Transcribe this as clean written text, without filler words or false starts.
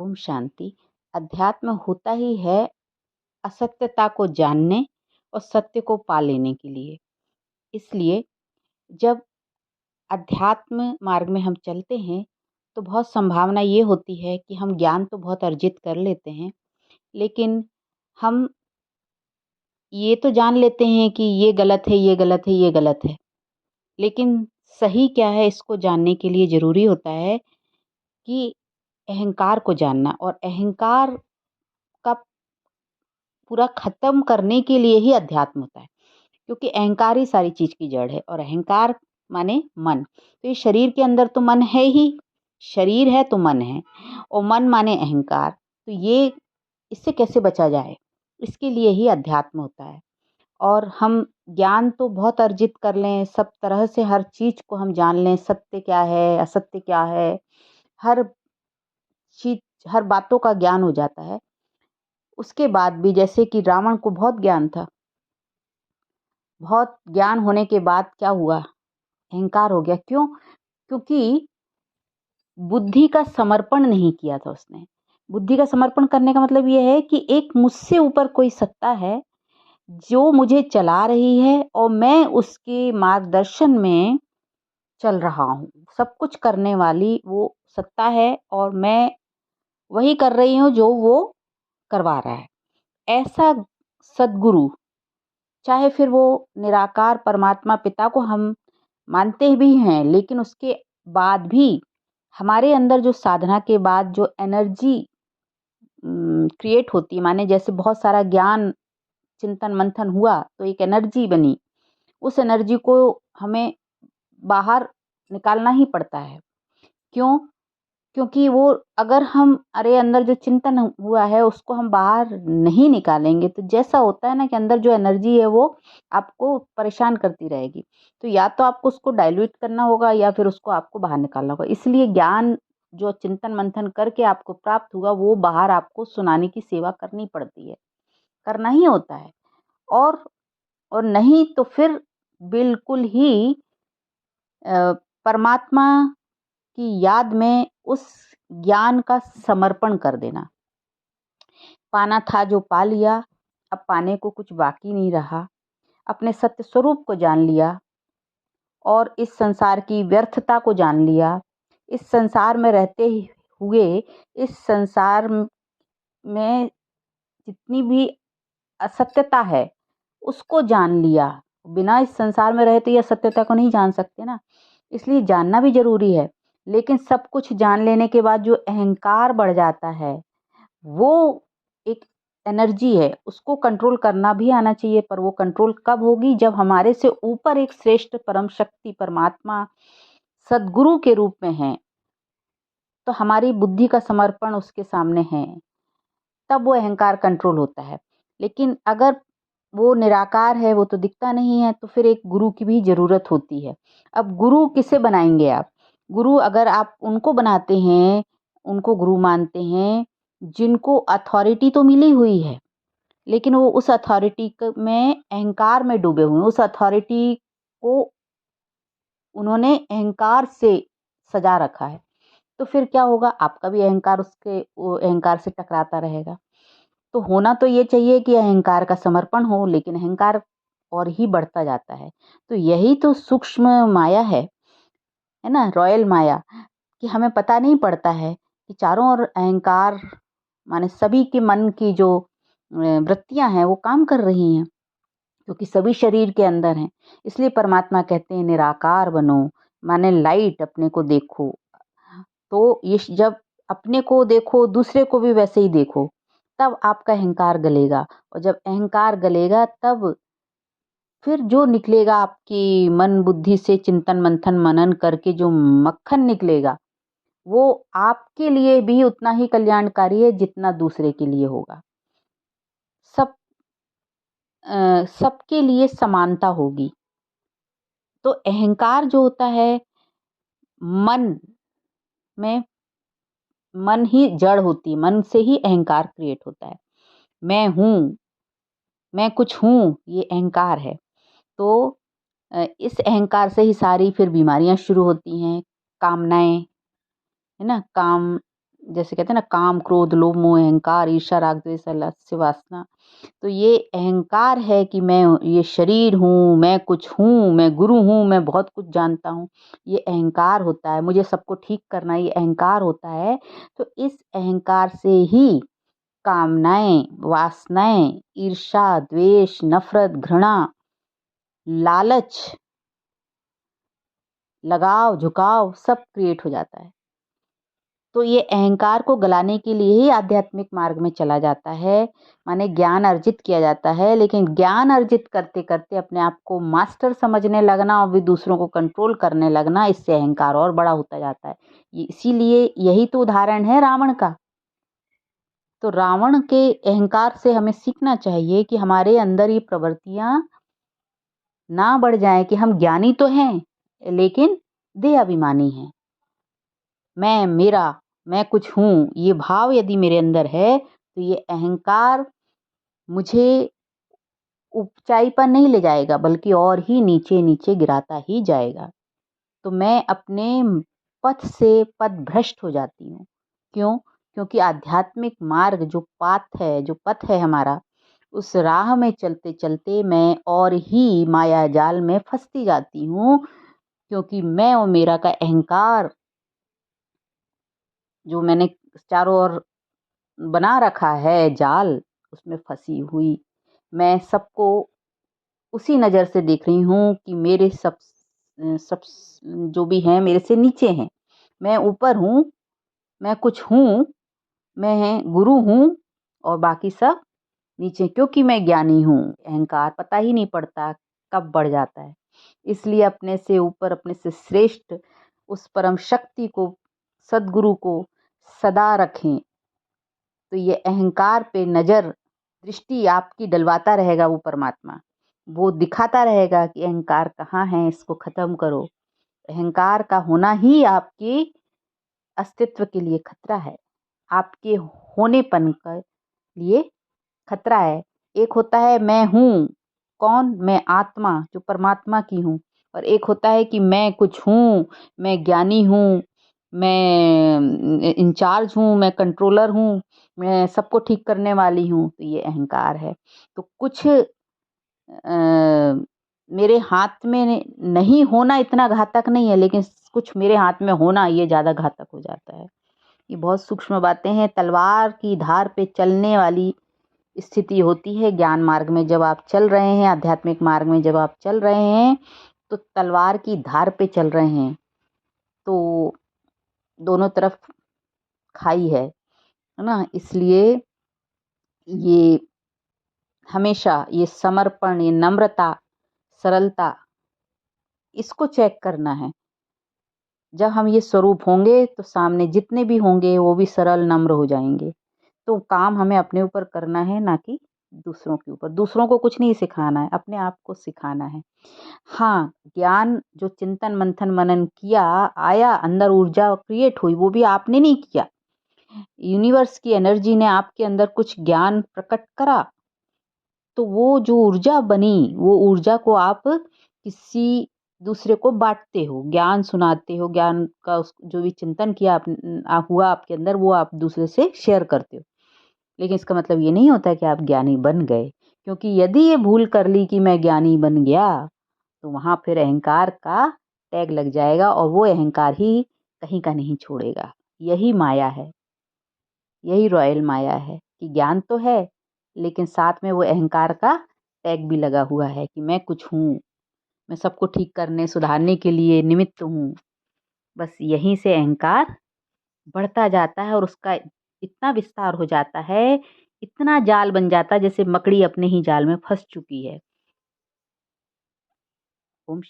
ओम शांति। अध्यात्म होता ही है असत्यता को जानने और सत्य को पा लेने के लिए। इसलिए जब अध्यात्म मार्ग में हम चलते हैं तो बहुत संभावना ये होती है कि हम ज्ञान तो बहुत अर्जित कर लेते हैं, लेकिन हम ये तो जान लेते हैं कि ये गलत है, ये गलत है, ये गलत है। लेकिन सही क्या है इसको जानने के लिए ज़रूरी होता है कि अहंकार को जानना, और अहंकार का पूरा ख़त्म करने के लिए ही अध्यात्म होता है। क्योंकि अहंकार ही सारी चीज़ की जड़ है, और अहंकार माने मन। तो ये शरीर के अंदर तो मन है ही, शरीर है तो मन है, और मन माने अहंकार। तो ये इससे कैसे बचा जाए, इसके लिए ही अध्यात्म होता है। और हम ज्ञान तो बहुत अर्जित कर लें, सब तरह से हर चीज़ को हम जान लें, सत्य क्या है, असत्य क्या है, हर चीज़, हर बातों का ज्ञान हो जाता है। उसके बाद भी जैसे कि रावण को बहुत ज्ञान था, बहुत ज्ञान होने के बाद क्या हुआ, अहंकार हो गया। क्यों? क्योंकि बुद्धि का समर्पण नहीं किया था उसने। बुद्धि का समर्पण करने का मतलब ये है कि एक मुझसे ऊपर कोई सत्ता है जो मुझे चला रही है, और मैं उसके मार्गदर्शन में चल रहा हूँ। सब कुछ करने वाली वो सत्ता है, और मैं वही कर रही हूँ जो वो करवा रहा है। ऐसा सद्गुरु, चाहे फिर वो निराकार परमात्मा पिता को हम मानते भी हैं, लेकिन उसके बाद भी हमारे अंदर जो साधना के बाद जो एनर्जी क्रिएट होती है, माने जैसे बहुत सारा ज्ञान चिंतन मंथन हुआ तो एक एनर्जी बनी, उस एनर्जी को हमें बाहर निकालना ही पड़ता है। क्यों? क्योंकि वो अगर हम अंदर जो चिंतन हुआ है उसको हम बाहर नहीं निकालेंगे तो जैसा होता है ना कि अंदर जो एनर्जी है वो आपको परेशान करती रहेगी। तो या तो आपको उसको डाइल्यूट करना होगा या फिर उसको आपको बाहर निकालना होगा। इसलिए ज्ञान जो चिंतन मंथन करके आपको प्राप्त हुआ वो बाहर आपको सुनाने की सेवा करनी पड़ती है, करना ही होता है। और और नहीं तो फिर बिल्कुल ही परमात्मा की याद में उस ज्ञान का समर्पण कर देना। पाना था जो पा लिया, अब पाने को कुछ बाकी नहीं रहा। अपने सत्य स्वरूप को जान लिया और इस संसार की व्यर्थता को जान लिया। इस संसार में रहते हुए इस संसार में जितनी भी असत्यता है उसको जान लिया। बिना इस संसार में रहे तो ये असत्यता को नहीं जान सकते ना, इसलिए जानना भी ज़रूरी है। लेकिन सब कुछ जान लेने के बाद जो अहंकार बढ़ जाता है वो एक एनर्जी है, उसको कंट्रोल करना भी आना चाहिए। पर वो कंट्रोल कब होगी? जब हमारे से ऊपर एक श्रेष्ठ परम शक्ति परमात्मा सद्गुरु के रूप में है, तो हमारी बुद्धि का समर्पण उसके सामने है, तब वो अहंकार कंट्रोल होता है। लेकिन अगर वो निराकार है, वो तो दिखता नहीं है, तो फिर एक गुरु की भी ज़रूरत होती है। अब गुरु किसे बनाएंगे आप? गुरु अगर आप उनको बनाते हैं, उनको गुरु मानते हैं जिनको अथॉरिटी तो मिली हुई है, लेकिन वो उस अथॉरिटी में अहंकार में डूबे हुए हैं। उस अथॉरिटी को उन्होंने अहंकार से सजा रखा है, तो फिर क्या होगा? आपका भी अहंकार उसके वो अहंकार से टकराता रहेगा। तो होना तो ये चाहिए कि अहंकार का समर्पण हो, लेकिन अहंकार और ही बढ़ता जाता है। तो यही तो सूक्ष्म माया है ना, रॉयल माया, कि हमें पता नहीं पड़ता है कि चारों ओर अहंकार माने सभी के मन की जो वृत्तियां हैं वो काम कर रही हैं, क्योंकि सभी शरीर के अंदर हैं। इसलिए परमात्मा कहते हैं निराकार बनो, माने लाइट, अपने को देखो। तो ये जब अपने को देखो, दूसरे को भी वैसे ही देखो, तब आपका अहंकार गलेगा। और जब अहंकार गलेगा तब फिर जो निकलेगा आपकी मन बुद्धि से चिंतन मंथन मनन करके जो मक्खन निकलेगा वो आपके लिए भी उतना ही कल्याणकारी है जितना दूसरे के लिए होगा। सब सबके लिए समानता होगी। तो अहंकार जो होता है मन में, मन ही जड़ होती है, मन से ही अहंकार क्रिएट होता है। मैं हूँ, मैं कुछ हूँ, ये अहंकार है। तो इस अहंकार से ही सारी फिर बीमारियां शुरू होती हैं, कामनाएं, है ना, काम जैसे कहते हैं ना, काम क्रोध लोभ मोह अहंकार ईर्ष्या राग द्वेष आलस्य वासना। तो ये अहंकार है कि मैं ये शरीर हूँ, मैं कुछ हूँ, मैं गुरु हूँ, मैं बहुत कुछ जानता हूँ, ये अहंकार होता है। मुझे सबको ठीक करना, ये अहंकार होता है। तो इस अहंकार से ही कामनाएं, वासनाएं, ईर्ष्या, द्वेष, नफरत, घृणा, लालच, लगाव, झुकाव सब क्रिएट हो जाता है। तो ये अहंकार को गलाने के लिए ही आध्यात्मिक मार्ग में चला जाता है, माने ज्ञान अर्जित किया जाता है। लेकिन ज्ञान अर्जित करते करते अपने आप को मास्टर समझने लगना और भी दूसरों को कंट्रोल करने लगना, इससे अहंकार और बड़ा होता जाता है। इसीलिए यही तो उदाहरण है रावण का। तो रावण के अहंकार से हमें सीखना चाहिए कि हमारे अंदर ये प्रवृत्तियां ना बढ़ जाएं कि हम ज्ञानी तो हैं लेकिन देह अभिमानी हैं। मैं, मेरा, मैं कुछ हूँ, ये भाव यदि मेरे अंदर है तो ये अहंकार मुझे ऊंचाई पर नहीं ले जाएगा बल्कि और ही नीचे नीचे गिराता ही जाएगा। तो मैं अपने पथ से पथ भ्रष्ट हो जाती हूँ। क्यों? क्योंकि आध्यात्मिक मार्ग जो पाथ है, जो पथ है हमारा, उस राह में चलते चलते मैं और ही माया जाल में फंसती जाती हूँ। क्योंकि मैं और मेरा का अहंकार जो मैंने चारों ओर बना रखा है जाल, उसमें फंसी हुई मैं सबको उसी नज़र से देख रही हूँ कि मेरे सब जो भी हैं मेरे से नीचे हैं। मैं ऊपर हूँ, मैं कुछ हूँ, मैं गुरु हूँ और बाकी सब नीचे, क्योंकि मैं ज्ञानी हूँ। अहंकार पता ही नहीं पड़ता कब बढ़ जाता है। इसलिए अपने से ऊपर, अपने से श्रेष्ठ उस परम शक्ति को, सद्गुरु को सदा रखें। तो ये अहंकार पे नज़र, दृष्टि आपकी डलवाता रहेगा वो परमात्मा। वो दिखाता रहेगा कि अहंकार कहाँ है, इसको खत्म करो। अहंकार का होना ही आपके अस्तित्व के लिए खतरा है, आपके होनेपन के लिए खतरा है। एक होता है मैं हूँ, कौन? मैं आत्मा जो परमात्मा की हूँ। और एक होता है कि मैं कुछ हूँ, मैं ज्ञानी हूँ, मैं इंचार्ज हूँ, मैं कंट्रोलर हूँ, मैं सबको ठीक करने वाली हूँ। तो ये अहंकार है। तो कुछ मेरे हाथ में नहीं होना इतना घातक नहीं है, लेकिन कुछ मेरे हाथ में होना ये ज़्यादा घातक हो जाता है। ये बहुत सूक्ष्म बातें हैं। तलवार की धार पे चलने वाली स्थिति होती है ज्ञान मार्ग में। जब आप चल रहे हैं, आध्यात्मिक मार्ग में जब आप चल रहे हैं, तो तलवार की धार पे चल रहे हैं। तो दोनों तरफ खाई है ना। इसलिए ये हमेशा ये समर्पण, ये नम्रता, सरलता, इसको चेक करना है। जब हम ये स्वरूप होंगे तो सामने जितने भी होंगे वो भी सरल नम्र हो जाएंगे। तो काम हमें अपने ऊपर करना है, ना कि दूसरों के ऊपर। दूसरों को कुछ नहीं सिखाना है, अपने आप को सिखाना है। हाँ, ज्ञान जो चिंतन मंथन मनन किया, आया अंदर ऊर्जा क्रिएट हुई, वो भी आपने नहीं किया। यूनिवर्स की एनर्जी ने आपके अंदर कुछ ज्ञान प्रकट करा, तो वो जो ऊर्जा बनी, वो ऊर्जा को आप किसी दूसरे को बांटते हो, ज्ञान सुनाते हो, ज्ञान का जो भी चिंतन किया आप हुआ आपके अंदर, वो आप दूसरे से शेयर करते हो। लेकिन इसका मतलब ये नहीं होता कि आप ज्ञानी बन गए। क्योंकि यदि ये भूल कर ली कि मैं ज्ञानी बन गया, तो वहाँ फिर अहंकार का टैग लग जाएगा और वो अहंकार ही कहीं का नहीं छोड़ेगा। यही माया है, यही रॉयल माया है कि ज्ञान तो है लेकिन साथ में वो अहंकार का टैग भी लगा हुआ है कि मैं कुछ हूँ, मैं सबको ठीक करने सुधारने के लिए निमित्त हूँ। बस यहीं से अहंकार बढ़ता जाता है और उसका इतना विस्तार हो जाता है, इतना जाल बन जाता है जैसे मकड़ी अपने ही जाल में फंस चुकी है।